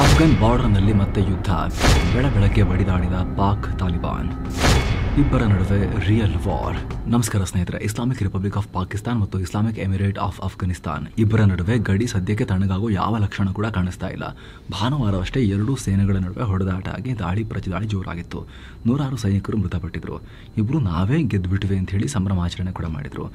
ಅಫ್ಘಾನ್ ಬಾರ್ಡರ್ನಲ್ಲಿ ಮತ್ತೆ ಯುದ್ಧ. ಬೆಳಗ್ಗೆ ಬಡಿದಾಡಿದ ಪಾಕ್ ತಾಲಿಬಾನ್. ಇಬ್ಬರ ನಡುವೆ ರಿಯಲ್ ವಾರ್. ನಮಸ್ಕಾರ ಸ್ನೇಹಿತರೆ. ಇಸ್ಲಾಮಿಕ್ ರಿಪಬ್ಲಿಕ್ ಆಫ್ ಪಾಕಿಸ್ತಾನ್ ಮತ್ತು ಇಸ್ಲಾಮಿಕ್ ಎಮಿರೇಟ್ ಆಫ್ ಅಫ್ಘಾನಿಸ್ತಾನ್ ಇಬ್ಬರ ನಡುವೆ ಗಡಿ ಸದ್ಯಕ್ಕೆ ತಣ್ಣಗಾಗೋ ಯಾವ ಲಕ್ಷಣ ಕೂಡ ಕಾಣಿಸ್ತಾ ಇಲ್ಲ. ಭಾನುವಾರವಷ್ಟೇ ಎರಡೂ ಸೇನೆಗಳ ನಡುವೆ ಹೊಡೆದಾಟ ಆಗಿ ದಾಳಿ ಪ್ರತಿದಾಳಿ ಜೋರಾಗಿತ್ತು. 106 ಸೈನಿಕರು ಮೃತಪಟ್ಟಿದ್ರು. ಇಬ್ರು ನಾವೇ ಗೆದ್ದುಬಿಟ್ವಿ ಅಂತ ಹೇಳಿ ಸಂಭ್ರಮಾಚರಣೆ ಕೂಡ ಮಾಡಿದ್ರು.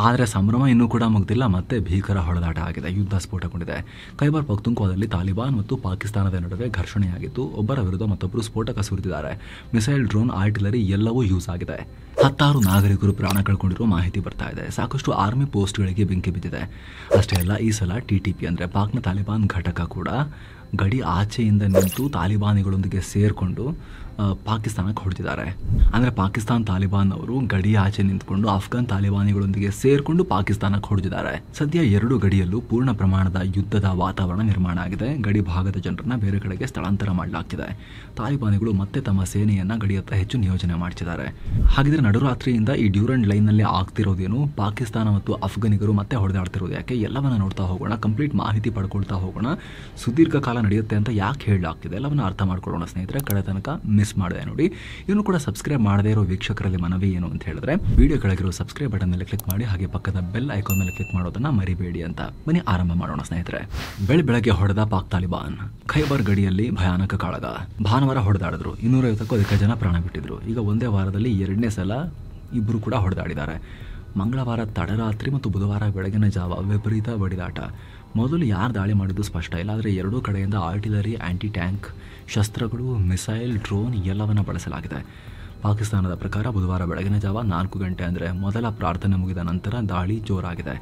ಆದರೆ ಸಂಭ್ರಮ ಇನ್ನೂ ಕೂಡ ಮುಗ್ದಿಲ್ಲ. ಮತ್ತೆ ಭೀಕರ ಹೊಡೆದಾಟ ಆಗಿದೆ. ಯುದ್ಧ ಸ್ಫೋಟಗೊಂಡಿದೆ. ಖೈಬರ್ ಪಖ್ತೂನ್ಖ್ವಾದಲ್ಲಿ ತಾಲಿಬಾನ್ ಮತ್ತು ಪಾಕಿಸ್ತಾನದ ನಡುವೆ ಘರ್ಷಣೆಯಾಗಿತ್ತು. ಒಬ್ಬರ ವಿರುದ್ಧ ಮತ್ತೊಬ್ಬರು ಸ್ಫೋಟಕ ಸುರಿದಿದ್ದಾರೆ. ಮಿಸೈಲ್, ಡ್ರೋನ್, ಆರ್ಟಿಲರಿ ಎಲ್ಲವೂ ಯೂಸ್ ಆಗಿದೆ. 16 ನಾಗರಿಕರು ಪ್ರಾಣ ಕಳ್ಕೊಂಡಿರುವ ಮಾಹಿತಿ ಬರ್ತಾ ಇದೆ. ಸಾಕಷ್ಟು ಆರ್ಮಿ ಪೋಸ್ಟ್ಗಳಿಗೆ ಬೆಂಕಿ ಬಿದ್ದಿದೆ. ಅಷ್ಟೇ ಅಲ್ಲ, ಈ ಸಲ TTP ಅಂದರೆ ಪಾಕ್ನ ತಾಲಿಬಾನ್ ಘಟಕ ಕೂಡ ಗಡಿ ಆಚೆಯಿಂದ ನಿಂತು ತಾಲಿಬಾನಿಗಳೊಂದಿಗೆ ಸೇರಿಕೊಂಡು ಪಾಕಿಸ್ತಾನಕ್ಕೆ ಹೊಡೆದಿದ್ದಾರೆ. ಅಂದರೆ ಪಾಕಿಸ್ತಾನ ತಾಲಿಬಾನ್ ಅವರು ಗಡಿ ಆಚೆ ನಿಂತ್ಕೊಂಡು ಅಫ್ಘಾನ್ ತಾಲಿಬಾನಿಗಳೊಂದಿಗೆ ಸೇರಿಕೊಂಡು ಪಾಕಿಸ್ತಾನಕ್ಕೆ ಹೊಡೆದಿದ್ದಾರೆ. ಸದ್ಯ ಎರಡು ಗಡಿಯಲ್ಲೂ ಪೂರ್ಣ ಪ್ರಮಾಣದ ಯುದ್ಧದ ವಾತಾವರಣ ನಿರ್ಮಾಣ ಆಗಿದೆ. ಗಡಿ ಭಾಗದ ಜನರನ್ನ ಬೇರೆ ಕಡೆಗೆ ಸ್ಥಳಾಂತರ ಮಾಡಲಾಗ್ತಿದೆ. ತಾಲಿಬಾನಿಗಳು ಮತ್ತೆ ತಮ್ಮ ಸೇನೆಯನ್ನ ಗಡಿಯತ್ತ ಹೆಚ್ಚು ನಿಯೋಜನೆ ಮಾಡ್ತಿದ್ದಾರೆ. ಹಾಗಿದ್ರೆ ನಡುರಾತ್ರಿಯಿಂದ ಈ ಡ್ಯೂರೆಂಟ್ ಲೈನ್ನಲ್ಲಿ ಆಗ್ತಿರೋದೇನು, ಪಾಕಿಸ್ತಾನ ಮತ್ತು ಅಫ್ಘಾನಿಗರು ಮತ್ತೆ ಹೊಡೆದಾಡ್ತಿರೋದು ಯಾಕೆ, ಎಲ್ಲವನ್ನ ನೋಡ್ತಾ ಹೋಗೋಣ. ಕಂಪ್ಲೀಟ್ ಮಾಹಿತಿ ಪಡ್ಕೊಳ್ತಾ ಹೋಗೋಣ. ಸುದೀರ್ಘ ಕಾಲ ನಡೆಯುತ್ತೆ ಅಂತ ಯಾಕೆ ಹೇಳಲಾಗ್ತಿದೆ ಎಲ್ಲವನ್ನ ಅರ್ಥ ಮಾಡ್ಕೊಳ್ಳೋಣ ಸ್ನೇಹಿತರೆ. ಕಡೆ ತನಕ ಮಿಸ್ ಮಾಡಿದೆ ನೋಡಿ. ಇನ್ನು ಕೂಡ ಸಬ್ಸ್ಕ್ರೈಬ್ ಮಾಡದೇ ಇರೋ ವೀಕ್ಷಕರಲ್ಲಿ ಮನವಿ ಏನು ಅಂತ ಹೇಳಿದ್ರೆ, ವಿಡಿಯೋ ಕೆಳಗಿರೋ ಸಬ್ಸ್ಕ್ರೈಬ್ ಬಟನ್ ಮೇಲೆ ಕ್ಲಿಕ್ ಮಾಡಿ, ಹಾಗೆ ಪಕ್ಕದ ಬೆಲ್ ಐಕಾನ್ ಮೇಲೆ ಕ್ಲಿಕ್ ಮಾಡೋದನ್ನ ಮರಿಬೇಡಿ ಅಂತ. ಬನ್ನಿ ಆರಂಭ ಮಾಡೋಣ ಸ್ನೇಹಿತರೆ. ಬೆಳಗ್ಗೆ ಹೊಡೆದ ಪಾಕ್ ತಾಲಿಬಾನ್. ಖೈಬರ್ ಗಡಿಯಲ್ಲಿ ಭಯಾನಕ ಕಾಳಗ. ಭಾನುವಾರ ಹೊಡೆದಾಡಿದ್ರು. 250ಕ್ಕೂ ಅಧಿಕ ಜನ ಪ್ರಾಣ ಬಿಟ್ಟಿದ್ರು. ಈಗ ಒಂದೇ ವಾರದಲ್ಲಿ ಎರಡನೇ ಸಲ ಇಬ್ಬರು ಕೂಡ ಹೊಡೆದಾಡಿದ್ದಾರೆ. ಮಂಗಳವಾರ ತಡರಾತ್ರಿ ಮತ್ತು ಬುಧವಾರ ಬೆಳಗಿನ ಜಾವ ವಿಪರೀತ ಬಡಿದಾಟ. ಮೊದಲು ಯಾರು ದಾಳಿ ಮಾಡಿದ್ದು ಸ್ಪಷ್ಟ ಇಲ್ಲ. ಆದರೆ ಎರಡೂ ಕಡೆಯಿಂದ ಆರ್ಟಿಲರಿ, ಆಂಟಿ ಟ್ಯಾಂಕ್ ಶಸ್ತ್ರಗಳು, ಮಿಸೈಲ್, ಡ್ರೋನ್ ಎಲ್ಲವನ್ನ ಬಳಸಲಾಗಿದೆ. ಪಾಕಿಸ್ತಾನದ ಪ್ರಕಾರ ಬುಧವಾರ ಬೆಳಗಿನ ಜಾವ 4 ಗಂಟೆ ಅಂದರೆ ಮೊದಲ ಪ್ರಾರ್ಥನೆ ಮುಗಿದ ನಂತರ ದಾಳಿ ಜೋರಾಗಿದೆ.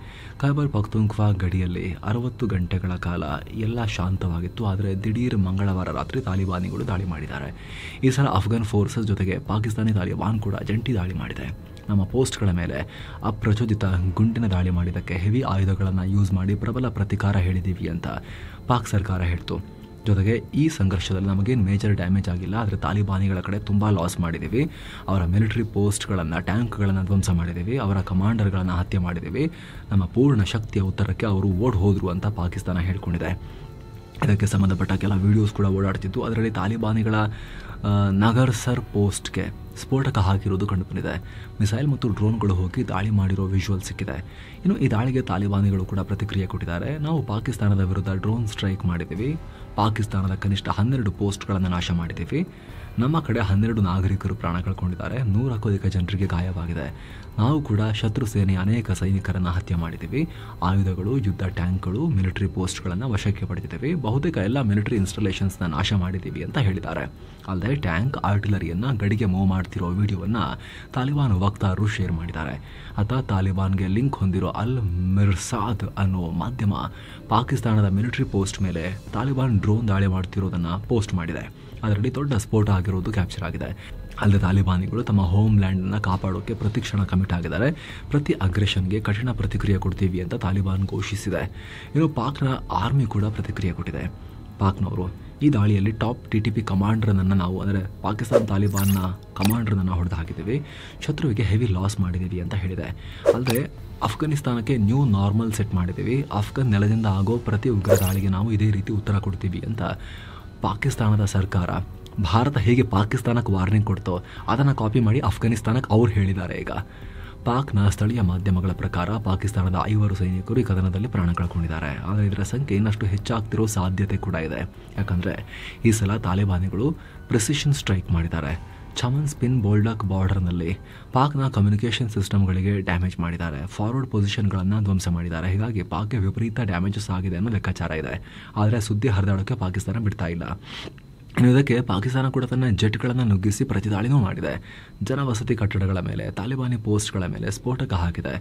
ಖೈಬರ್ ಪಖ್ತೂನ್ಖ್ವಾ ಗಡಿಯಲ್ಲಿ 60 ಗಂಟೆಗಳ ಕಾಲ ಎಲ್ಲ ಶಾಂತವಾಗಿತ್ತು. ಆದರೆ ದಿಢೀರ್ ಮಂಗಳವಾರ ರಾತ್ರಿ ತಾಲಿಬಾನಿಗಳು ದಾಳಿ ಮಾಡಿದ್ದಾರೆ. ಈ ಸಲ ಅಫ್ಘಾನ್ ಫೋರ್ಸಸ್ ಜೊತೆಗೆ ಪಾಕಿಸ್ತಾನಿ ತಾಲಿಬಾನ್ ಕೂಡ ಜಂಟಿ ದಾಳಿ ಮಾಡಿದೆ. ನಮ್ಮ ಪೋಸ್ಟ್ಗಳ ಮೇಲೆ ಅಪ್ರಚೋದಿತ ಗುಂಡಿನ ದಾಳಿ ಮಾಡಿದ್ದಕ್ಕೆ ಹೆವಿ ಆಯುಧಗಳನ್ನು ಯೂಸ್ ಮಾಡಿ ಪ್ರಬಲ ಪ್ರತಿಕಾರ ಹೇಳಿದ್ದೀವಿ ಅಂತ ಪಾಕ್ ಸರ್ಕಾರ ಹೇಳ್ತು. ಜೊತೆಗೆ ಈ ಸಂಘರ್ಷದಲ್ಲಿ ನಮಗೇನು ಮೇಜರ್ ಡ್ಯಾಮೇಜ್ ಆಗಿಲ್ಲ, ಆದರೆ ತಾಲಿಬಾನಿಗಳ ಕಡೆ ತುಂಬ ಲಾಸ್ ಮಾಡಿದ್ದೀವಿ. ಅವರ ಮಿಲಿಟರಿ ಪೋಸ್ಟ್ಗಳನ್ನು, ಟ್ಯಾಂಕ್ಗಳನ್ನು ಧ್ವಂಸ ಮಾಡಿದ್ದೀವಿ. ಅವರ ಕಮಾಂಡರ್ಗಳನ್ನು ಹತ್ಯೆ ಮಾಡಿದ್ದೀವಿ. ನಮ್ಮ ಪೂರ್ಣ ಶಕ್ತಿಯ ಉತ್ತರಕ್ಕೆ ಅವರು ಓಡ್ ಹೋದರು ಅಂತ ಪಾಕಿಸ್ತಾನ ಹೇಳ್ಕೊಂಡಿದೆ. ಇದಕ್ಕೆ ಸಂಬಂಧಪಟ್ಟ ಕೆಲ ವಿಡಿಯೋಸ್ ಕೂಡ ಓಡಾಡ್ತಿತ್ತು. ಅದರಲ್ಲಿ ತಾಲಿಬಾನಿಗಳ ನಗರ್ಸರ್ ಪೋಸ್ಟ್ಗೆ ಸ್ಫೋಟಕ ಹಾಕಿರೋದು ಕಂಡುಬಂದಿದೆ. ಮಿಸೈಲ್ ಮತ್ತು ಡ್ರೋನ್ಗಳು ಹೋಗಿ ದಾಳಿ ಮಾಡಿರೋ ವಿಜುವಲ್ ಸಿಕ್ಕಿದೆ. ಇನ್ನು ಈ ದಾಳಿಗೆ ತಾಲಿಬಾನಿಗಳು ಕೂಡ ಪ್ರತಿಕ್ರಿಯೆ ಕೊಟ್ಟಿದ್ದಾರೆ. ನಾವು ಪಾಕಿಸ್ತಾನದ ವಿರುದ್ಧ ಡ್ರೋನ್ ಸ್ಟ್ರೈಕ್ ಮಾಡಿದ್ದೀವಿ. ಪಾಕಿಸ್ತಾನದ ಕನಿಷ್ಠ 12 ಪೋಸ್ಟ್ಗಳನ್ನು ನಾಶ ಮಾಡಿದ್ದೀವಿ. ನಮ್ಮ ಕಡೆ 12 ನಾಗರಿಕರು ಪ್ರಾಣ ಕಳ್ಕೊಂಡಿದ್ದಾರೆ. 100ಕ್ಕೂ ಅಧಿಕ ಜನರಿಗೆ ಗಾಯವಾಗಿದೆ. ನಾವು ಕೂಡ ಶತ್ರು ಸೇನೆಯ ಅನೇಕ ಸೈನಿಕರನ್ನು ಹತ್ಯೆ ಮಾಡಿದ್ದೀವಿ. ಆಯುಧಗಳು, ಯುದ್ಧ ಟ್ಯಾಂಕ್ಗಳು, ಮಿಲಿಟರಿ ಪೋಸ್ಟ್ಗಳನ್ನು ವಶಕ್ಕೆ ಪಡೆದಿದ್ದೀವಿ. ಬಹುತೇಕ ಎಲ್ಲ ಮಿಲಿಟರಿ ಇನ್ಸ್ಟಾಲೇಷನ್ಸ್ನ ನಾಶ ಮಾಡಿದ್ದೀವಿ ಅಂತ ಹೇಳಿದ್ದಾರೆ. ಅಲ್ಲದೆ ಟ್ಯಾಂಕ್, ಆರ್ಟಿಲರಿಯನ್ನು ಗಡಿಗೆ ಮೂವ್ ಮಾಡ್ತಿರೋ ವಿಡಿಯೋವನ್ನು ತಾಲಿಬಾನ್ ವಕ್ತಾರರು ಶೇರ್ ಮಾಡಿದ್ದಾರೆ. ತಾಲಿಬಾನ್ಗೆ ಲಿಂಕ್ ಹೊಂದಿರೋ ಅಲ್ ಮಿರ್ಸಾದ್ ಅನ್ನೋ ಮಾಧ್ಯಮ ಪಾಕಿಸ್ತಾನದ ಮಿಲಿಟರಿ ಪೋಸ್ಟ್ ಮೇಲೆ ತಾಲಿಬಾನ್ ಡ್ರೋನ್ ದಾಳಿ ಮಾಡ್ತಿರೋದನ್ನು ಪೋಸ್ಟ್ ಮಾಡಿದೆ. ಅದರಲ್ಲಿ ದೊಡ್ಡ ಸ್ಫೋಟ ಆಗಿರೋದು ಕ್ಯಾಪ್ಚರ್ ಆಗಿದೆ. ಅಲ್ಲದೆ ತಾಲಿಬಾನಿಗಳು ತಮ್ಮ ಹೋಮ್ ಲ್ಯಾಂಡನ್ನು ಕಾಪಾಡೋಕ್ಕೆ ಪ್ರತಿಕ್ಷಣ ಕಮಿಟ್ ಆಗಿದ್ದಾರೆ. ಪ್ರತಿ ಅಗ್ರೆಷನ್ಗೆ ಕಠಿಣ ಪ್ರತಿಕ್ರಿಯೆ ಕೊಡ್ತೀವಿ ಅಂತ ತಾಲಿಬಾನ್ ಘೋಷಿಸಿದೆ. ಇನ್ನು ಪಾಕ್ನ ಆರ್ಮಿ ಕೂಡ ಪ್ರತಿಕ್ರಿಯೆ ಕೊಟ್ಟಿದೆ. ಪಾಕ್ನವರು ಈ ದಾಳಿಯಲ್ಲಿ ಟಾಪ್ TTP ಕಮಾಂಡರ್ನನ್ನು ನಾವು, ಅಂದರೆ ಪಾಕಿಸ್ತಾನ ತಾಲಿಬಾನ್ನ ಕಮಾಂಡರ್ನನ್ನು ಹೊಡೆದು ಹಾಕಿದ್ದೀವಿ. ಶತ್ರುವಿಗೆ ಹೆವಿ ಲಾಸ್ ಮಾಡಿದ್ದೀವಿ ಅಂತ ಹೇಳಿದೆ. ಅಲ್ಲದೆ ಅಫ್ಘಾನಿಸ್ತಾನಕ್ಕೆ ನ್ಯೂ ನಾರ್ಮಲ್ ಸೆಟ್ ಮಾಡಿದ್ದೀವಿ. ಅಫ್ಘಾನ್ ನೆಲದಿಂದ ಆಗೋ ಪ್ರತಿ ಉಗ್ರ ದಾಳಿಗೆ ನಾವು ಇದೇ ರೀತಿ ಉತ್ತರ ಕೊಡ್ತೀವಿ ಅಂತ ಪಾಕಿಸ್ತಾನದ ಸರ್ಕಾರ, ಭಾರತ ಹೇಗೆ ಪಾಕಿಸ್ತಾನಕ್ಕೆ ವಾರ್ನಿಂಗ್ ಕೊಡ್ತೋ ಅದನ್ನು ಕಾಪಿ ಮಾಡಿ ಅಫ್ಘಾನಿಸ್ತಾನಕ್ಕೆ ಅವ್ರು ಹೇಳಿದ್ದಾರೆ. ಈಗ ಪಾಕ್ನ ಸ್ಥಳೀಯ ಮಾಧ್ಯಮಗಳ ಪ್ರಕಾರ ಪಾಕಿಸ್ತಾನದ 5 ಸೈನಿಕರು ಈ ಕದನದಲ್ಲಿ ಪ್ರಾಣ ಕಳ್ಕೊಂಡಿದ್ದಾರೆ. ಆದರೆ ಇದರ ಸಂಖ್ಯೆ ಇನ್ನಷ್ಟು ಹೆಚ್ಚಾಗ್ತಿರೋ ಸಾಧ್ಯತೆ ಕೂಡ ಇದೆ. ಯಾಕಂದರೆ ಈ ಸಲ ತಾಲಿಬಾನಿಗಳು ಪ್ರೆಸಿಷನ್ ಸ್ಟ್ರೈಕ್ ಮಾಡಿದ್ದಾರೆ. ಚಮನ್ ಸ್ಪಿನ್ ಬೋಲ್ಡಕ್ ಬಾರ್ಡರ್ನಲ್ಲಿ ಪಾಕ್ನ ಕಮ್ಯುನಿಕೇಷನ್ ಸಿಸ್ಟಮ್ಗಳಿಗೆ ಡ್ಯಾಮೇಜ್ ಮಾಡಿದ್ದಾರೆ. ಫಾರ್ವರ್ಡ್ ಪೊಸಿಷನ್ಗಳನ್ನು ಧ್ವಂಸ ಮಾಡಿದ್ದಾರೆ. ಹೀಗಾಗಿ ಪಾಕ್ಗೆ ವಿಪರೀತ ಡ್ಯಾಮೇಜಸ್ ಆಗಿದೆ ಅನ್ನೋ ಲೆಕ್ಕಾಚಾರ ಇದೆ. ಆದರೆ ಸುದ್ದಿ ಹರಿದಾಡೋಕ್ಕೆ ಪಾಕಿಸ್ತಾನ ಬಿಡ್ತಾ ಇಲ್ಲ. ಇನ್ನು ಇದಕ್ಕೆ ಪಾಕಿಸ್ತಾನ ಕೂಡ ತನ್ನ ಜೆಟ್ಗಳನ್ನು ನುಗ್ಗಿಸಿ ಪ್ರತಿದಾಳಿನೂ ಮಾಡಿದೆ. ಜನವಸತಿ ಕಟ್ಟಡಗಳ ಮೇಲೆ, ತಾಲಿಬಾನಿ ಪೋಸ್ಟ್ಗಳ ಮೇಲೆ ಸ್ಫೋಟಕ ಹಾಕಿದೆ.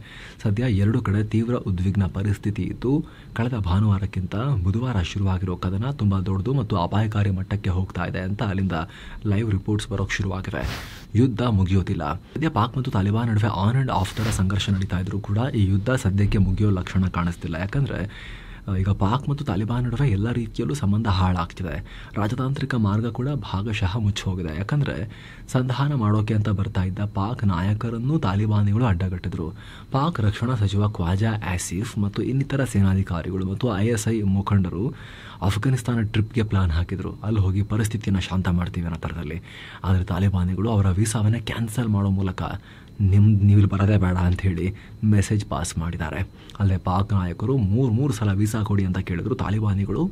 ಸದ್ಯ ಎರಡು ಕಡೆ ತೀವ್ರ ಉದ್ವಿಗ್ನ ಪರಿಸ್ಥಿತಿ ಇದ್ದು, ಕಳೆದ ಭಾನುವಾರಕ್ಕಿಂತ ಬುಧವಾರ ಶುರುವಾಗಿರೋ ಕದನ ತುಂಬ ದೊಡ್ಡದು ಮತ್ತು ಅಪಾಯಕಾರಿ ಮಟ್ಟಕ್ಕೆ ಹೋಗ್ತಾ ಇದೆ ಅಂತ ಅಲ್ಲಿಂದ ಲೈವ್ ರಿಪೋರ್ಟ್ಸ್ ಬರೋಕ್ಕೆ ಶುರುವಾಗಿವೆ. ಯುದ್ಧ ಮುಗಿಯೋದಿಲ್ಲ. ಸದ್ಯ ಪಾಕ್ ಮತ್ತು ತಾಲಿಬಾನ್ ನಡುವೆ ಆನ್ ಆ್ಯಂಡ್ ಆಫ್ ಥರ ಸಂಘರ್ಷ ನಡೀತಾ ಇದ್ರು ಕೂಡ ಈ ಯುದ್ಧ ಸದ್ಯಕ್ಕೆ ಮುಗಿಯೋ ಲಕ್ಷಣ ಕಾಣಿಸ್ತಿಲ್ಲ. ಯಾಕಂದರೆ ಈಗ ಪಾಕ್ ಮತ್ತು ತಾಲಿಬಾನ್ ನಡುವೆ ಎಲ್ಲ ರೀತಿಯಲ್ಲೂ ಸಂಬಂಧ ಹಾಳಾಗ್ತಿದೆ. ರಾಜತಾಂತ್ರಿಕ ಮಾರ್ಗ ಕೂಡ ಭಾಗಶಃ ಮುಚ್ಚಿ ಹೋಗಿದೆ. ಯಾಕಂದರೆ ಸಂಧಾನ ಮಾಡೋಕೆ ಅಂತ ಬರ್ತಾ ಇದ್ದ ಪಾಕ್ ನಾಯಕರನ್ನು ತಾಲಿಬಾನಿಗಳು ಅಡ್ಡಗಟ್ಟಿದ್ರು. ಪಾಕ್ ರಕ್ಷಣಾ ಸಚಿವ ಖ್ವಾಜಾ ಆಸಿಫ್ ಮತ್ತು ಇನ್ನಿತರ ಸೇನಾಧಿಕಾರಿಗಳು ಮತ್ತು ISI ಮುಖಂಡರು ಅಫ್ಘಾನಿಸ್ತಾನ ಟ್ರಿಪ್ಗೆ ಪ್ಲಾನ್ ಹಾಕಿದರು. ಅಲ್ಲಿ ಹೋಗಿ ಪರಿಸ್ಥಿತಿಯನ್ನು ಶಾಂತ ಮಾಡ್ತೀವಿ ಅನ್ನೋ ಥರದಲ್ಲಿ. ಆದರೆ ತಾಲಿಬಾನಿಗಳು ಅವರ ವೀಸಾವನ್ನು ಕ್ಯಾನ್ಸಲ್ ಮಾಡೋ ಮೂಲಕ ನೀವಿಲ್ಲಿ ಬರೋದೇ ಬೇಡ ಅಂಥೇಳಿ ಮೆಸೇಜ್ ಪಾಸ್ ಮಾಡಿದ್ದಾರೆ. ಅಲ್ಲದೆ ಪಾಕ್ ನಾಯಕರು ಮೂರು ಸಲ ವೀಸಾ ಕೊಡಿ ಅಂತ ಕೇಳಿದ್ರು. ತಾಲಿಬಾನಿಗಳು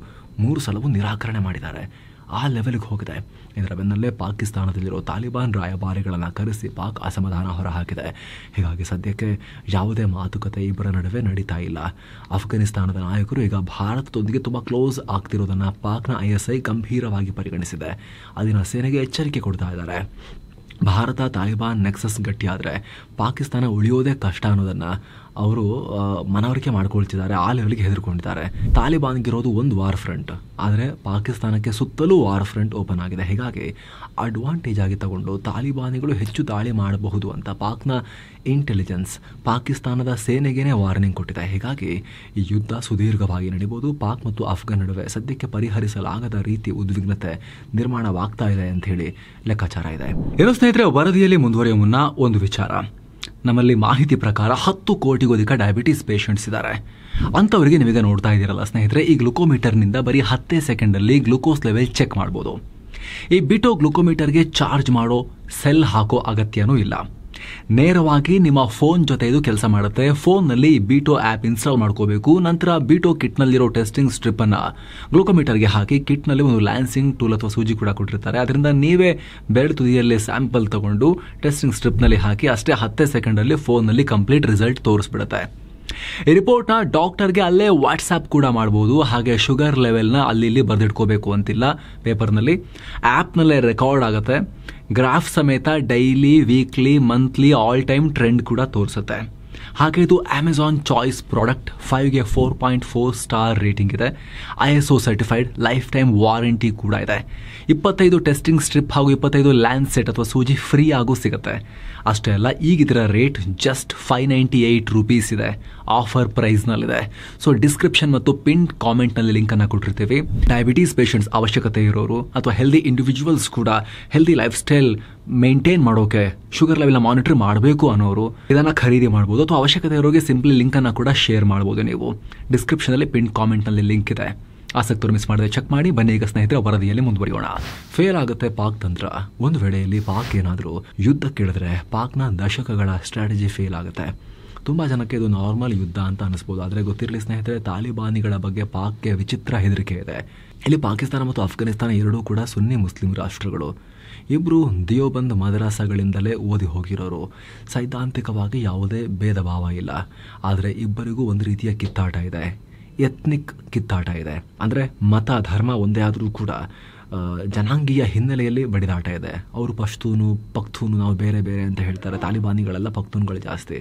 3 ಸಲವೂ ನಿರಾಕರಣೆ ಮಾಡಿದ್ದಾರೆ. ಆ ಲೆವೆಲ್ಗೆ ಹೋಗಿದೆ. ಇದರ ಬೆನ್ನಲ್ಲೇ ಪಾಕಿಸ್ತಾನದಲ್ಲಿರೋ ತಾಲಿಬಾನ್ ರಾಯಭಾರಿಗಳನ್ನು ಕರೆಸಿ ಪಾಕ್ ಅಸಮಾಧಾನ ಹೊರಹಾಕಿದೆ. ಹೀಗಾಗಿ ಸದ್ಯಕ್ಕೆ ಯಾವುದೇ ಮಾತುಕತೆ ಇಬ್ಬರ ನಡುವೆ ನಡೀತಾ ಇಲ್ಲ. ಅಫ್ಘಾನಿಸ್ತಾನದ ನಾಯಕರು ಈಗ ಭಾರತದೊಂದಿಗೆ ತುಂಬ ಕ್ಲೋಸ್ ಆಗ್ತಿರೋದನ್ನು ಪಾಕ್ನ ISI ಗಂಭೀರವಾಗಿ ಪರಿಗಣಿಸಿದೆ. ಅಲ್ಲಿನ ಸೇನೆಗೆ ಎಚ್ಚರಿಕೆ ಕೊಡ್ತಾ ಇದ್ದಾರೆ. ಭಾರತ ತಾಲಿಬಾನ್ ನೆಕ್ಸಸ್ ಗಟ್ಟಿಯಾದರೆ ಪಾಕಿಸ್ತಾನ ಉಳಿಯೋದೇ ಕಷ್ಟ ಅನ್ನೋದನ್ನು ಅವರು ಮನವರಿಕೆ ಮಾಡ್ಕೊಳ್ತಿದ್ದಾರೆ. ಆ ಲೆವೆಲ್ಗೆ ಹೆದರ್ಕೊಂಡಿದ್ದಾರೆ. ತಾಲಿಬಾನ್ಗಿರೋದು ಒಂದು ವಾರ್ ಫ್ರಂಟ್, ಆದರೆ ಪಾಕಿಸ್ತಾನಕ್ಕೆ ಸುತ್ತಲೂ ವಾರ್ ಫ್ರಂಟ್ ಓಪನ್ ಆಗಿದೆ. ಹೀಗಾಗಿ ಅಡ್ವಾಂಟೇಜ್ ಆಗಿ ತಗೊಂಡು ತಾಲಿಬಾನಿಗಳು ಹೆಚ್ಚು ದಾಳಿ ಮಾಡಬಹುದು ಅಂತ ಪಾಕ್ನ ಇಂಟೆಲಿಜೆನ್ಸ್ ಪಾಕಿಸ್ತಾನದ ಸೇನೆಗೇನೆ ವಾರ್ನಿಂಗ್ ಕೊಟ್ಟಿದೆ. ಹೀಗಾಗಿ ಈ ಯುದ್ಧ ಸುದೀರ್ಘವಾಗಿ ನಡೀಬೋದು. ಪಾಕ್ ಮತ್ತು ಅಫ್ಘಾನ್ ನಡುವೆ ಸದ್ಯಕ್ಕೆ ಪರಿಹರಿಸಲಾಗದ ರೀತಿ ಉದ್ವಿಗ್ನತೆ ನಿರ್ಮಾಣವಾಗ್ತಾ ಇದೆ ಅಂತ ಹೇಳಿ ಲೆಕ್ಕಾಚಾರ ಇದೆ. ಏನೋ ಸ್ನೇಹಿತರೆ, ವರದಿಯಲ್ಲಿ ಮುಂದುವರಿಯುವ ಮುನ್ನ ಒಂದು ವಿಚಾರ. ನಮ್ಮಲ್ಲಿ ಮಾಹಿತಿ ಪ್ರಕಾರ 10 ಕೋಟಿಗೂ ಅಧಿಕ ಡಯಾಬಿಟೀಸ್ ಪೇಷಂಟ್ಸ್ ಇದ್ದಾರೆ. ಅಂಥವರಿಗೆ ನೀವೀಗ ನೋಡ್ತಾ ಇದ್ದೀರಲ್ಲ ಸ್ನೇಹಿತರೆ, ಈ ಗ್ಲುಕೋಮೀಟರ್ನಿಂದ ಬರೀ 10 ಸೆಕೆಂಡಲ್ಲಿ ಗ್ಲೂಕೋಸ್ ಲೆವೆಲ್ ಚೆಕ್ ಮಾಡ್ಬೋದು. ಈ ಬಿಟೋ ಗ್ಲುಕೋಮೀಟರ್ಗೆ ಚಾರ್ಜ್ ಮಾಡೋ ಸೆಲ್ ಹಾಕೋ ಅಗತ್ಯನೂ ಇಲ್ಲ. ನೇರವಾಗಿ ನಿಮ್ಮ ಫೋನ್ ಜೊತೆ ಇದು ಕೆಲಸ ಮಾಡುತ್ತೆ. ಫೋನ್ನಲ್ಲಿ ಬಿಟೋ ಆ್ಯಪ್ ಇನ್ಸ್ಟಾಲ್ ಮಾಡ್ಕೋಬೇಕು. ನಂತರ ಬಿಟೋ ಕಿಟ್ನಲ್ಲಿರೋ ಟೆಸ್ಟಿಂಗ್ ಸ್ಟ್ರಿಪ್ಪನ್ನು ಗ್ಲೂಕೋಮೀಟರ್ಗೆ ಹಾಕಿ ಕಿಟ್ನಲ್ಲಿ ಒಂದು ಲ್ಯಾನ್ಸಿಂಗ್ ಟೂಲ್ ಅಥವಾ ಸೂಜಿ ಕೂಡ ಕೊಟ್ಟಿರ್ತಾರೆ. ಅದರಿಂದ ನೀವೇ ಬೆರಳು ತುದಿಯಲ್ಲಿ ಸ್ಯಾಂಪಲ್ ತಗೊಂಡು ಟೆಸ್ಟಿಂಗ್ ಸ್ಟ್ರಿಪ್ನಲ್ಲಿ ಹಾಕಿ ಅಷ್ಟೇ 10 ಸೆಕೆಂಡಲ್ಲಿ ಫೋನ್ನಲ್ಲಿ ಕಂಪ್ಲೀಟ್ ರಿಸಲ್ಟ್ ತೋರಿಸ್ಬಿಡುತ್ತೆ. ಈ ರಿಪೋರ್ಟ್ನ ಡಾಕ್ಟರ್ಗೆ ಅಲ್ಲೇ ವಾಟ್ಸ್ಆ್ಯಪ್ ಕೂಡ ಮಾಡ್ಬೋದು. ಹಾಗೆ ಶುಗರ್ ಲೆವೆಲ್ನ ಅಲ್ಲಿ ಬರೆದಿಟ್ಕೋಬೇಕು ಅಂತಿಲ್ಲ. ಪೇಪರ್ನಲ್ಲಿ ಆ್ಯಪ್ನಲ್ಲೇ ರೆಕಾರ್ಡ್ ಆಗುತ್ತೆ. ಗ್ರಾಫ್ ಸಮೇತ daily, weekly, monthly, all time trend ಕೂಡ ತೋರಿಸುತ್ತೆ. ಹಾಗೆ ಇದು ಅಮೆಜಾನ್ ಚಾಯ್ಸ್ ಪ್ರಾಡಕ್ಟ್. 5ಗೆ 4.4 ಸ್ಟಾರ್ ರೇಟಿಂಗ್ ಇದೆ. ISO certified, lifetime warranty ಕೂಡ ಇದೆ. 25 ಟೆಸ್ಟಿಂಗ್ ಸ್ಟ್ರಿಪ್ ಹಾಗೂ 25 ಲ್ಯಾನ್ಸೆಟ್ ಅಥವಾ ಸೂಜಿ ಫ್ರೀ ಆಗೂ ಸಿಗುತ್ತೆ. ಅಷ್ಟೇ ಅಲ್ಲ, ಈಗ ಇದರ ರೇಟ್ ಜಸ್ಟ್ 598 ರೂಪೀಸ್ ಇದೆ. ಆಫರ್ ಪ್ರೈಸ್ನಲ್ಲಿದೆ. ಸೊ ಡಿಸ್ಕ್ರಿಪ್ಷನ್ ಮತ್ತು ಪಿನ್ ಕಾಮೆಂಟ್ನಲ್ಲಿ ಲಿಂಕನ್ನು ಕೊಟ್ಟಿರ್ತೀವಿ. ಡಯಾಬಿಟೀಸ್ ಪೇಷಂಟ್ಸ್ ಅವಶ್ಯಕತೆ ಇರೋರು ಅಥವಾ ಹೆಲ್ದಿ ಇಂಡಿವಿಜುವಲ್ಸ್ ಕೂಡ ಹೆಲ್ದಿ ಲೈಫ್ ಸ್ಟೈಲ್ ಮೇಂಟೈನ್ ಮಾಡೋಕೆ ಶುಗರ್ ಲೆವೆಲ್ನ ಮಾನಿಟರ್ ಮಾಡಬೇಕು ಅನ್ನೋರು ಇದನ್ನು ಖರೀದಿ ಮಾಡ್ಬೋದು. ಅಥವಾ ಅವಶ್ಯಕತೆ ಇರೋರಿಗೆ ಸಿಂಪ್ಲಿ ಲಿಂಕನ್ನು ಕೂಡ ಶೇರ್ ಮಾಡ್ಬೋದು. ನೀವು ಡಿಸ್ಕ್ರಿಪ್ಷನಲ್ಲಿ ಪಿನ್ ಕಾಮೆಂಟ್ನಲ್ಲಿ ಲಿಂಕ್ ಇದೆ. ಆಸಕ್ತರು ಮಿಸ್ ಮಾಡದೆ ಚೆಕ್ ಮಾಡಿ. ಬನ್ನಿ ಈಗ ಸ್ನೇಹಿತರೆ ವರದಿಯಲ್ಲಿ ಮುಂದುವರಿಯೋಣ. ಫೇಲ್ ಆಗುತ್ತೆ ಪಾಕ್ ತಂತ್ರ. ಒಂದು ವೇಳೆಯಲ್ಲಿ ಪಾಕ್ ಏನಾದರೂ ಯುದ್ಧ ಕೇಳಿದ್ರೆ ಪಾಕ್ನ ದಶಕಗಳ ಸ್ಟ್ರಾಟಜಿ ಫೇಲ್ ಆಗುತ್ತೆ. ತುಂಬ ಜನಕ್ಕೆ ಇದು ನಾರ್ಮಲ್ ಯುದ್ಧ ಅಂತ ಅನಿಸ್ಬೋದು. ಆದರೆ ಗೊತ್ತಿರಲಿ ಸ್ನೇಹಿತರೆ, ತಾಲಿಬಾನಿಗಳ ಬಗ್ಗೆ ಪಾಕ್ಗೆ ವಿಚಿತ್ರ ಹೆದರಿಕೆ ಇದೆ. ಇಲ್ಲಿ ಪಾಕಿಸ್ತಾನ ಮತ್ತು ಅಫ್ಘಾನಿಸ್ತಾನ ಎರಡೂ ಕೂಡ ಸುನ್ನಿ ಮುಸ್ಲಿಂ ರಾಷ್ಟ್ರಗಳು. ಇಬ್ಬರು ದಿಯೋಬಂದ್ ಮದರಸಾಗಳಿಂದಲೇ ಓದಿ ಹೋಗಿರೋರು. ಸೈದ್ಧಾಂತಿಕವಾಗಿ ಯಾವುದೇ ಭೇದ ಭಾವ ಇಲ್ಲ. ಆದರೆ ಇಬ್ಬರಿಗೂ ಒಂದು ರೀತಿಯ ಕಿತ್ತಾಟ ಇದೆ. ಎತ್ನಿಕ್ ಕಿತ್ತಾಟ ಇದೆ. ಅಂದರೆ ಮತ ಧರ್ಮ ಒಂದೇ ಆದರೂ ಕೂಡ ಜನಾಂಗೀಯ ಹಿನ್ನೆಲೆಯಲ್ಲಿ ಬಡಿದಾಟ ಇದೆ. ಅವರು ಪಶ್ತೂನು ಪಖ್ತೂನು ನಾವು ಬೇರೆ ಬೇರೆ ಅಂತ ಹೇಳ್ತಾರೆ. ತಾಲಿಬಾನಿಗಳೆಲ್ಲ ಪಖ್ತೂನ್ಗಳು ಜಾಸ್ತಿ.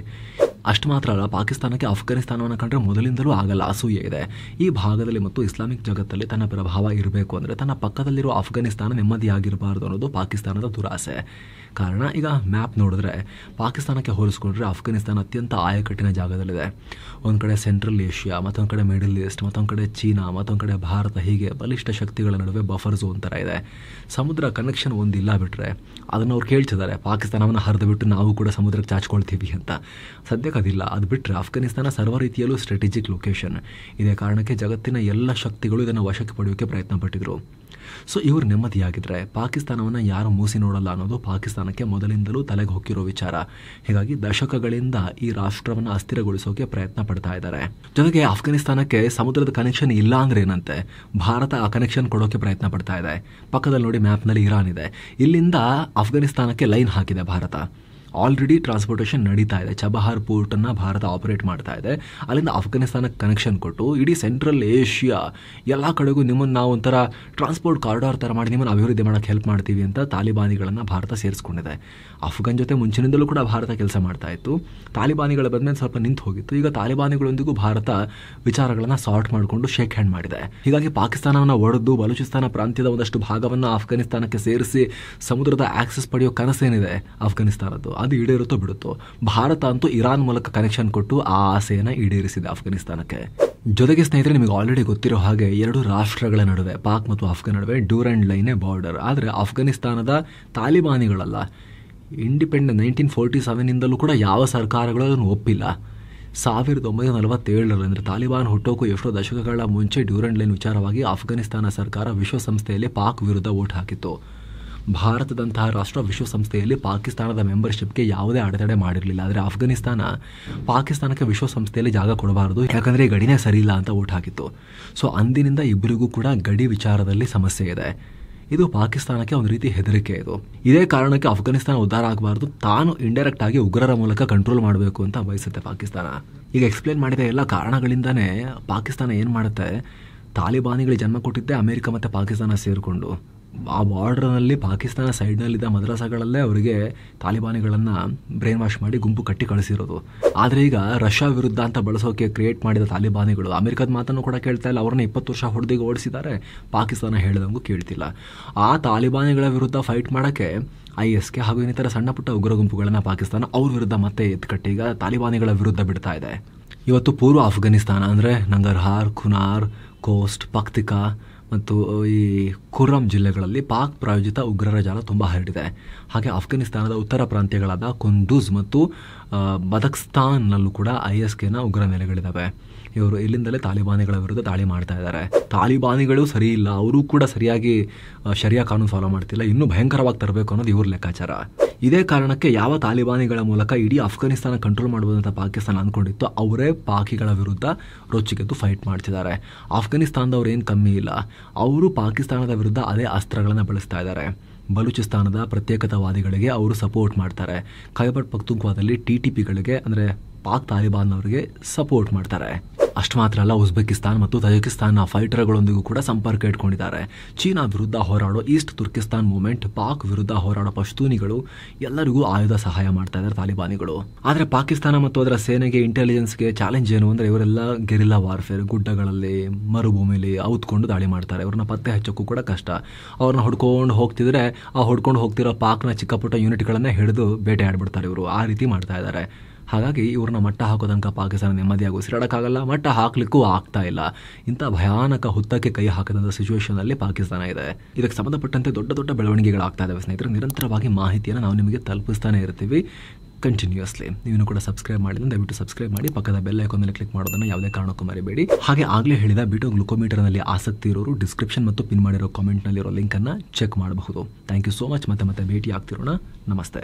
ಅಷ್ಟು ಮಾತ್ರ ಅಲ್ಲ, ಪಾಕಿಸ್ತಾನಕ್ಕೆ ಅಫ್ಘಾನಿಸ್ತಾನವನ್ನು ಕಂಡ್ರೆ ಮೊದಲಿಂದಲೂ ಆಗಲ್ಲ ಅಸೂಯೆ ಇದೆ. ಈ ಭಾಗದಲ್ಲಿ ಮತ್ತು ಇಸ್ಲಾಮಿಕ್ ಜಗತ್ತಲ್ಲಿ ತನ್ನ ಪ್ರಭಾವ ಇರಬೇಕು ಅಂದರೆ ತನ್ನ ಪಕ್ಕದಲ್ಲಿರೋ ಅಫ್ಘಾನಿಸ್ತಾನ ನೆಮ್ಮದಿಯಾಗಿರಬಾರ್ದು ಅನ್ನೋದು ಪಾಕಿಸ್ತಾನದ ದುರಾಸೆ. ಕಾರಣ ಈಗ ಮ್ಯಾಪ್ ನೋಡಿದ್ರೆ ಪಾಕಿಸ್ತಾನಕ್ಕೆ ಹೋಲಿಸ್ಕೊಂಡ್ರೆ ಅಫ್ಘಾನಿಸ್ತಾನ ಅತ್ಯಂತ ಆಯಕಟ್ಟಿನ ಜಾಗದಲ್ಲಿದೆ. ಒಂದು ಕಡೆ ಸೆಂಟ್ರಲ್ ಏಷ್ಯಾ, ಮತ್ತೊಂದು ಕಡೆ ಮಿಡಲ್ ಈಸ್ಟ್, ಮತ್ತೊಂದು ಕಡೆ ಚೀನಾ, ಮತ್ತೊಂದು ಕಡೆ ಭಾರತ. ಹೀಗೆ ಬಲಿಷ್ಠ ಶಕ್ತಿಗಳ ನಡುವೆ ಬಫರ್ ಝೋನ್ ಥರ ಇದೆ. ಸಮುದ್ರ ಕನೆಕ್ಷನ್ ಒಂದಿಲ್ಲ ಬಿಟ್ಟರೆ ಅದನ್ನು ಅವ್ರು ಕೇಳ್ತಿದ್ದಾರೆ, ಪಾಕಿಸ್ತಾನವನ್ನು ಹರಿದು ಬಿಟ್ಟು ನಾವು ಕೂಡ ಸಮುದ್ರಕ್ಕೆ ಚಾಚ್ಕೊಳ್ತೀವಿ ಅಂತ. ಸದ್ಯಕ್ಕೆ ಅದಿಲ್ಲ. ಅದು ಬಿಟ್ಟರೆ ಅಫ್ಘಾನಿಸ್ತಾನ ಸರ್ವ ರೀತಿಯಲ್ಲೂ ಸ್ಟ್ರಾಟಜಿಕ್ ಲೊಕೇಶನ್. ಇದೇ ಕಾರಣಕ್ಕೆ ಜಗತ್ತಿನ ಎಲ್ಲ ಶಕ್ತಿಗಳು ಇದನ್ನು ವಶಕ್ಕೆ ಪಡೆಯೋಕ್ಕೆ ಪ್ರಯತ್ನ ಪಟ್ಟಿದ್ರು. ಸೊ ಇವರು ನೆಮ್ಮದಿಯಾಗಿದ್ದರೆ ಪಾಕಿಸ್ತಾನವನ್ನು ಯಾರು ಮೂಸಿ ನೋಡಲ್ಲ ಅನ್ನೋದು ಪಾಕಿಸ್ತಾನಕ್ಕೆ ಮೊದಲಿಂದಲೂ ತಲೆಗೆ ಹೊಕ್ಕಿರೋ ವಿಚಾರ. ಹೀಗಾಗಿ ದಶಕಗಳಿಂದ ಈ ರಾಷ್ಟ್ರವನ್ನು ಅಸ್ಥಿರಗೊಳಿಸೋಕೆ ಪ್ರಯತ್ನ ಪಡ್ತಾ ಇದ್ದಾರೆ. ಜೊತೆಗೆ ಅಫ್ಘಾನಿಸ್ತಾನಕ್ಕೆ ಸಮುದ್ರದ ಕನೆಕ್ಷನ್ ಇಲ್ಲ ಅಂದ್ರೆ ಏನಂತೆ, ಭಾರತ ಆ ಕನೆಕ್ಷನ್ ಕೊಡೋಕೆ ಪ್ರಯತ್ನ ಪಡ್ತಾ ಇದೆ. ಪಕ್ಕದಲ್ಲಿ ನೋಡಿ ಮ್ಯಾಪ್ನಲ್ಲಿ ಇರಾನ್ ಇದೆ. ಇಲ್ಲಿಂದ ಅಫ್ಘಾನಿಸ್ತಾನಕ್ಕೆ ಲೈನ್ ಹಾಕಿದೆ ಭಾರತ. ಆಲ್ರೆಡಿ ಟ್ರಾನ್ಸ್ಪೋರ್ಟೇಷನ್ ನಡೀತಾ ಇದೆ. ಚಬಹಾರ್ ಪೋರ್ಟನ್ನು ಭಾರತ ಆಪರೇಟ್ ಮಾಡ್ತಾ ಇದೆ. ಅಲ್ಲಿಂದ ಅಫ್ಘಾನಿಸ್ತಾನಕ್ಕೆ ಕನೆಕ್ಷನ್ ಕೊಟ್ಟು ಇಡೀ ಸೆಂಟ್ರಲ್ ಏಷ್ಯಾ ಎಲ್ಲ ಕಡೆಗೂ ನಿಮ್ಮನ್ನು ನಾವು ಒಂಥರ ಟ್ರಾನ್ಸ್ಪೋರ್ಟ್ ಕಾರಿಡಾರ್ ಥರ ಮಾಡಿ ನಿಮ್ಮನ್ನು ಅಭಿವೃದ್ಧಿ ಮಾಡೋಕ್ಕೆ ಹೆಲ್ಪ್ ಮಾಡ್ತೀವಿ ಅಂತ ತಾಲಿಬಾನಿಗಳನ್ನು ಭಾರತ ಸೇರಿಸ್ಕೊಂಡಿದೆ. ಅಫ್ಘಾನ್ ಜೊತೆ ಮುಂಚಿನಿಂದಲೂ ಕೂಡ ಭಾರತ ಕೆಲಸ ಮಾಡ್ತಾ ಇತ್ತು. ತಾಲಿಬಾನಿಗಳ ಬಂದ್ಮೇಲೆ ಸ್ವಲ್ಪ ನಿಂತು ಹೋಗಿತ್ತು. ಈಗ ತಾಲಿಬಾನಿಗಳೊಂದಿಗೂ ಭಾರತ ವಿಚಾರಗಳನ್ನು ಸಾರ್ಟ್ ಮಾಡಿಕೊಂಡು ಶೇಕ್ ಹ್ಯಾಂಡ್ ಮಾಡಿದೆ. ಹೀಗಾಗಿ ಪಾಕಿಸ್ತಾನವನ್ನು ಒಡೆದು ಬಲೂಚಿಸ್ತಾನ ಪ್ರಾಂತ್ಯದ ಒಂದಷ್ಟು ಭಾಗವನ್ನು ಅಫ್ಘಾನಿಸ್ತಾನಕ್ಕೆ ಸೇರಿಸಿ ಸಮುದ್ರದ ಆಕ್ಸೆಸ್ ಪಡೆಯೋ ಕನಸೇನಿದೆ ಅಫ್ಘಾನಿಸ್ತಾನದ್ದು, ಅದು ಈಡೇರುತ್ತೋ ಬಿಡುತ್ತೋ. ಭಾರತ ಅಂತೂ ಇರಾನ್ ಮೂಲಕ ಕನೆಕ್ಷನ್ ಕೊಟ್ಟು ಆ ಆಸೆಯನ್ನು ಈಡೇರಿಸಿದೆ ಅಫ್ಘಾನಿಸ್ತಾನಕ್ಕೆ. ಜೊತೆಗೆ ಸ್ನೇಹಿತರೆ, ನಿಮಗೆ ಆಲ್ರೆಡಿ ಗೊತ್ತಿರೋ ಹಾಗೆ 2 ರಾಷ್ಟ್ರಗಳ ನಡುವೆ, ಪಾಕ್ ಮತ್ತು ಅಫ್ಘಾನ್ ನಡುವೆ ಡ್ಯೂರೆಂಡ್ ಲೈನೇ ಬಾರ್ಡರ್. ಆದರೆ ಅಫ್ಘಾನಿಸ್ತಾನದ ತಾಲಿಬಾನಿಗಳಲ್ಲ, ಇಂಡಿಪೆಂಡೆಂಟ್ 1947 ಕೂಡ ಯಾವ ಸರ್ಕಾರಗಳು ಅದನ್ನು ಒಪ್ಪಿಲ್ಲ. 1947 ಅಂದರೆ ತಾಲಿಬಾನ್ ಹುಟ್ಟೋಕ್ಕೂ ಎಷ್ಟೋ ದಶಕಗಳ ಮುಂಚೆ ಡ್ಯೂರೆಂಡ್ ಲೈನ್ ವಿಚಾರವಾಗಿ ಅಫ್ಘಾನಿಸ್ತಾನ ಸರ್ಕಾರ ವಿಶ್ವಸಂಸ್ಥೆಯಲ್ಲಿ ಪಾಕ್ ವಿರುದ್ಧ ವೋಟ್ ಹಾಕಿತ್ತು. ಭಾರತದಂತಹ ರಾಷ್ಟ್ರ ವಿಶ್ವಸಂಸ್ಥೆಯಲ್ಲಿ ಪಾಕಿಸ್ತಾನದ ಮೆಂಬರ್ಶಿಪ್ಗೆ ಯಾವುದೇ ಅಡೆತಡೆ ಮಾಡಿರಲಿಲ್ಲ. ಆದರೆ ಅಫ್ಘಾನಿಸ್ತಾನ ಪಾಕಿಸ್ತಾನಕ್ಕೆ ವಿಶ್ವಸಂಸ್ಥೆಯಲ್ಲಿ ಜಾಗ ಕೊಡಬಾರದು, ಯಾಕಂದರೆ ಗಡಿನೇ ಸರಿ ಇಲ್ಲ ಅಂತ ವೋಟ್ ಹಾಕಿತ್ತು. ಸೊ ಅಂದಿನಿಂದ ಇಬ್ಬರಿಗೂ ಕೂಡ ಗಡಿ ವಿಚಾರದಲ್ಲಿ ಸಮಸ್ಯೆ ಇದೆ. ಇದು ಪಾಕಿಸ್ತಾನಕ್ಕೆ ಒಂದು ರೀತಿ ಹೆದರಿಕೆ. ಇದೇ ಕಾರಣಕ್ಕೆ ಅಫ್ಘಾನಿಸ್ತಾನ ಉದ್ಧಾರ ಆಗಬಾರ್ದು, ತಾನು ಇಂಡೈರೆಕ್ಟ್ ಆಗಿ ಉಗ್ರರ ಮೂಲಕ ಕಂಟ್ರೋಲ್ ಮಾಡಬೇಕು ಅಂತ ಬಯಸುತ್ತೆ ಪಾಕಿಸ್ತಾನ. ಈಗ ಎಕ್ಸ್ಪ್ಲೇನ್ ಮಾಡಿದ ಎಲ್ಲ ಕಾರಣಗಳಿಂದಾನೇ ಪಾಕಿಸ್ತಾನ ಏನು ಮಾಡುತ್ತೆ, ತಾಲಿಬಾನಿಗಳಿಗೆ ಜನ್ಮ ಕೊಟ್ಟಿದ್ದೆ ಅಮೆರಿಕ ಮತ್ತು ಪಾಕಿಸ್ತಾನ ಸೇರಿಕೊಂಡು. ಆ ಬಾರ್ಡರ್ನಲ್ಲಿ ಪಾಕಿಸ್ತಾನ ಸೈಡ್ನಲ್ಲಿದ್ದ ಮದ್ರಸಾಗಳಲ್ಲೇ ಅವರಿಗೆ ತಾಲಿಬಾನಿಗಳನ್ನು ಬ್ರೈನ್ ವಾಶ್ ಮಾಡಿ ಗುಂಪು ಕಟ್ಟಿ ಕಳಿಸಿರೋದು. ಆದರೆ ಈಗ ರಷ್ಯಾ ವಿರುದ್ಧ ಅಂತ ಬಳಸೋಕೆ ಕ್ರಿಯೇಟ್ ಮಾಡಿದ ತಾಲಿಬಾನಿಗಳು ಅಮೆರಿಕದ ಮಾತನ್ನು ಕೂಡ ಕೇಳ್ತಾ ಇಲ್ಲ. ಅವ್ರನ್ನ 20 ವರ್ಷ ಹೊಡೆದಿಗೆ ಓಡಿಸಿದ್ದಾರೆ, ಪಾಕಿಸ್ತಾನ ಹೇಳಿದಂಗೂ ಕೇಳ್ತಿಲ್ಲ. ಆ ತಾಲಿಬಾನಿಗಳ ವಿರುದ್ಧ ಫೈಟ್ ಮಾಡೋಕ್ಕೆ ISK ಹಾಗೂ ಇನ್ನಿತರ ಸಣ್ಣ ಪುಟ್ಟ ಉಗ್ರ ಗುಂಪುಗಳನ್ನು ಪಾಕಿಸ್ತಾನ ಅವ್ರ ವಿರುದ್ಧ ಮತ್ತೆ ಎತ್ಕಟ್ಟಿ ಈಗ ತಾಲಿಬಾನಿಗಳ ವಿರುದ್ಧ ಬಿಡ್ತಾ ಇದೆ. ಇವತ್ತು ಪೂರ್ವ ಅಫ್ಘಾನಿಸ್ತಾನ ಅಂದರೆ ನಂಗರ್ಹಾರ್, ಖುನಾರ್, ಕೋಸ್ಟ್, ಪಕ್ತಿಕಾ ಮತ್ತು ಈ ಖುರ್ರಮ್ ಜಿಲ್ಲೆಗಳಲ್ಲಿ ಪಾಕ್ ಪ್ರಾಯೋಜಿತ ಉಗ್ರರ ಜಾಲ ತುಂಬ ಹರಡಿದೆ. ಹಾಗೆ ಅಫ್ಘಾನಿಸ್ತಾನದ ಉತ್ತರ ಪ್ರಾಂತ್ಯಗಳಾದ ಕುಂದೂಜ್ ಮತ್ತು ಬದಕ್ಸ್ತಾನ್ನಲ್ಲೂ ಕೂಡ ISKನ ಉಗ್ರ ನೆಲೆಗಳಿದ್ದಾವೆ. ಇವರು ಇಲ್ಲಿಂದಲೇ ತಾಲಿಬಾನಿಗಳ ವಿರುದ್ಧ ದಾಳಿ ಮಾಡ್ತಾ ಇದ್ದಾರೆ. ತಾಲಿಬಾನಿಗಳು ಸರಿ ಇಲ್ಲ, ಅವರು ಕೂಡ ಸರಿಯಾಗಿ ಶರಿಯಾ ಕಾನೂನು ಫಾಲೋ ಮಾಡ್ತಿಲ್ಲ, ಇನ್ನೂ ಭಯಂಕರವಾಗಿ ತರಬೇಕು ಅನ್ನೋದು ಇವ್ರ ಲೆಕ್ಕಾಚಾರ. ಇದೇ ಕಾರಣಕ್ಕೆ ಯಾವ ತಾಲಿಬಾನಿಗಳ ಮೂಲಕ ಇಡೀ ಅಫ್ಘಾನಿಸ್ತಾನ ಕಂಟ್ರೋಲ್ ಮಾಡ್ಬೋದು ಅಂತ ಪಾಕಿಸ್ತಾನ ಅಂದ್ಕೊಂಡಿತ್ತು, ಅವರೇ ಪಾಕಿಗಳ ವಿರುದ್ಧ ರೊಚ್ಚಿಗೆದ್ದು ಫೈಟ್ ಮಾಡ್ತಿದ್ದಾರೆ. ಅಫ್ಘಾನಿಸ್ತಾನದವ್ರು ಏನು ಕಮ್ಮಿ ಇಲ್ಲ, ಅವರು ಪಾಕಿಸ್ತಾನದ ವಿರುದ್ಧ ಅದೇ ಅಸ್ತ್ರಗಳನ್ನು ಬಳಸ್ತಾ ಇದ್ದಾರೆ. ಬಲೂಚಿಸ್ತಾನದ ಪ್ರತ್ಯೇಕತಾವಾದಿಗಳಿಗೆ ಅವರು ಸಪೋರ್ಟ್ ಮಾಡ್ತಾರೆ. ಖೈಬರ್ ಪಖ್ತೂನ್ಖ್ವಾದಲ್ಲಿ TTPಗಳಿಗೆ ಅಂದರೆ ಪಾಕ್ ತಾಲಿಬಾನ್ನವರಿಗೆ ಸಪೋರ್ಟ್ ಮಾಡ್ತಾರೆ. ಅಷ್ಟು ಮಾತ್ರ ಅಲ್ಲ, ಉಜ್ಬೇಕಿಸ್ತಾನ್ ಮತ್ತು ತಜಿಕಿಸ್ತಾನ್ನ ಫೈಟರ್ಗಳೊಂದಿಗೂ ಕೂಡ ಸಂಪರ್ಕ ಇಟ್ಕೊಂಡಿದ್ದಾರೆ. ಚೀನಾ ವಿರುದ್ಧ ಹೋರಾಡೋ ಈಸ್ಟ್ ತುರ್ಕಿಸ್ತಾನ್ ಮೂವ್ಮೆಂಟ್, ಪಾಕ್ ವಿರುದ್ಧ ಹೋರಾಡೋ ಪಶ್ತೂನಿಗಳು ಎಲ್ಲರಿಗೂ ಆಯುಧ ಸಹಾಯ ಮಾಡ್ತಾ ಇದ್ದಾರೆ ತಾಲಿಬಾನಿಗಳು. ಆದರೆ ಪಾಕಿಸ್ತಾನ ಮತ್ತು ಅದರ ಸೇನೆಗೆ, ಇಂಟೆಲಿಜೆನ್ಸ್ಗೆ ಚಾಲೆಂಜ್ ಏನು ಅಂದರೆ ಇವರೆಲ್ಲ ಗೆರಿಲ್ಲಾ ವಾರ್ಫೇರ್, ಗುಡ್ಡಗಳಲ್ಲಿ ಮರುಭೂಮಿಲಿ ಔತ್ಕೊಂಡು ದಾಳಿ ಮಾಡ್ತಾರೆ. ಅವ್ರನ್ನ ಪತ್ತೆ ಹಚ್ಚೋಕ್ಕೂ ಕೂಡ ಕಷ್ಟ. ಅವ್ರನ್ನ ಹೊಡ್ಕೊಂಡು ಹೋಗ್ತಿದ್ರೆ ಆ ಹೊಡ್ಕೊಂಡು ಹೋಗ್ತಿರೋ ಪಾಕ್ನ ಚಿಕ್ಕ ಪುಟ್ಟ ಯೂನಿಟ್ಗಳನ್ನೇ ಹಿಡಿದು ಬೇಟೆ ಆಡ್ಬಿಡ್ತಾರೆ ಇವರು. ಆ ರೀತಿ ಮಾಡ್ತಾ ಇದ್ದಾರೆ. ಹಾಗಾಗಿ ಇವ್ರನ್ನ ಮಟ್ಟ ಹಾಕೋ ತನಕ ಪಾಕಿಸ್ತಾನ ನೆಮ್ಮದಿಯಾಗಿ ಉಸಿರಾಡೋಕ್ಕಾಗಲ್ಲ, ಮಟ್ಟ ಹಾಕ್ಲಿಕ್ಕೂ ಆಗ್ತಾ ಇಲ್ಲ. ಇಂಥ ಭಯಾನಕ ಹುತ್ತಕ್ಕೆ ಕೈ ಹಾಕದಂಥ ಸಿಚುವೇಶನಲ್ಲಿ ಪಾಕಿಸ್ತಾನ ಇದೆ. ಇದಕ್ಕೆ ಸಂಬಂಧಪಟ್ಟಂತೆ ದೊಡ್ಡ ದೊಡ್ಡ ಬೆಳವಣಿಗೆಗಳಾಗ್ತಾ ಇದ್ದಾವೆ ಸ್ನೇಹಿತರೆ. ನಿರಂತರವಾಗಿ ಮಾಹಿತಿಯನ್ನು ನಾವು ನಿಮಗೆ ತಲುಪಿಸ್ತಾನೆ ಇರ್ತೀವಿ ಕಂಟಿನ್ಯೂಸ್ಲಿ. ನೀವು ಕೂಡ ಸಬ್ಸ್ಕ್ರೈಬ್ ಮಾಡಿದ್ರೆ ದಯವಿಟ್ಟು ಸಬ್ಸ್ಕ್ರೈಬ್ ಮಾಡಿ, ಪಕ್ಕದ ಬೆಲ್ ಐಕಾನ್ ಮೇಲೆ ಕ್ಲಿಕ್ ಮಾಡೋದನ್ನು ಯಾವುದೇ ಕಾರಣಕ್ಕೂ ಮರಿಬೇಡಿ. ಹಾಗೆ ಆಗಲೇ ಹೇಳಿದ ಬೀಟೋ ಗ್ಲುಕೋಮೀಟರ್ನಲ್ಲಿ ಆಸಕ್ತಿ ಇರೋರು ಡಿಸ್ಕ್ರಿಪ್ಷನ್ ಮತ್ತು ಪಿನ್ ಮಾಡಿರೋ ಕಾಮೆಂಟ್ನಲ್ಲಿರೋ ಲಿಂಕನ್ನು ಚೆಕ್ ಮಾಡಬಹುದು. Thank you so much. ಮತ್ತೆ ಭೇಟಿ ಆಗ್ತಿರೋಣ. ನಮಸ್ತೆ.